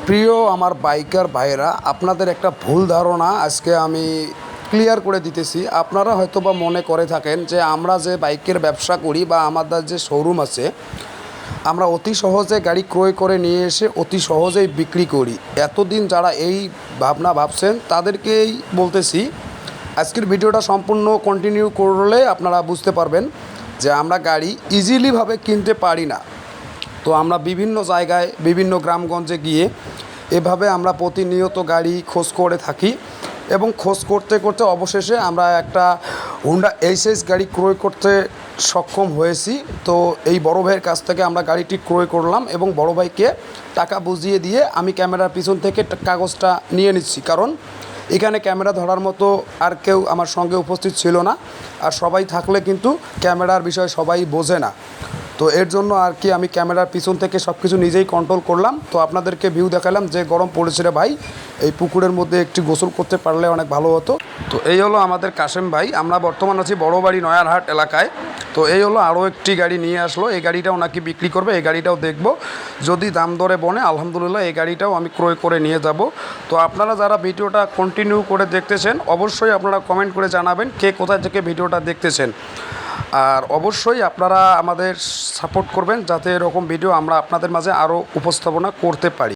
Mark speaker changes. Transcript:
Speaker 1: প্রিয় আমার বাইকার ভাইরা, আপনাদের একটা ভুল ধারণা আজকে আমি ক্লিয়ার করে দিতেছি। আপনারা হয়তোবা মনে করে থাকেন যে আমরা যে বাইকের ব্যবসা করি বা আমাদের যে শোরুম আছে, আমরা অতি সহজে গাড়ি ক্রয় করে নিয়ে এসে অতি সহজেই বিক্রি করি। এতদিন যারা এই ভাবনা ভাবছেন তাদেরকেই বলতেছি, আজকের ভিডিওটা সম্পূর্ণ কন্টিনিউ করলে আপনারা বুঝতে পারবেন যে আমরা গাড়ি ইজিলিভাবে কিনতে পারি না। তো আমরা বিভিন্ন জায়গায় বিভিন্ন গ্রামগঞ্জে গিয়ে এভাবে আমরা প্রতিনিয়ত গাড়ি খোঁজ করে থাকি এবং খোঁজ করতে করতে অবশেষে আমরা একটা হুন্ডা এইচএস গাড়ি ক্রয় করতে সক্ষম হয়েছি। তো এই বড় ভাইয়ের কাছ থেকে আমরা গাড়িটি ক্রয় করলাম এবং বড় ভাইকে টাকা বুঝিয়ে দিয়ে আমি ক্যামেরার পিছন থেকে কাগজটা নিয়ে নিচ্ছি, কারণ এখানে ক্যামেরা ধরার মতো আর কেউ আমার সঙ্গে উপস্থিত ছিল না। আর সবাই থাকলে কিন্তু ক্যামেরার বিষয় সবাই বোঝে না। তো এর জন্য আর কি আমি ক্যামেরার পিছন থেকে সব কিছু নিজেই কন্ট্রোল করলাম। তো আপনাদেরকে ভিউ দেখালাম যে গরম পড়েছে রে ভাই, এই পুকুরের মধ্যে একটি গোসল করতে পারলে অনেক ভালো হতো। তো এই হলো আমাদের কাশেম ভাই। আমরা বর্তমান আছি বড় বাড়ি নয়ারহাট এলাকায়। তো এই হলো আরও একটি গাড়ি নিয়ে আসলো, এই গাড়িটাও নাকি বিক্রি করবে, এই গাড়িটাও দেখব, যদি দাম দরে বনে আলহামদুলিল্লাহ এই গাড়িটাও আমি ক্রয় করে নিয়ে যাব। তো আপনারা যারা ভিডিওটা কন্টিনিউ করে দেখতেছেন অবশ্যই আপনারা কমেন্ট করে জানাবেন কে কোথায় থেকে ভিডিওটা দেখতেছেন। আর অবশ্যই আপনারা আমাদের সাপোর্ট করবেন যাতে এরকম ভিডিও আমরা আপনাদের মাঝে আরও উপস্থাপনা করতে পারি।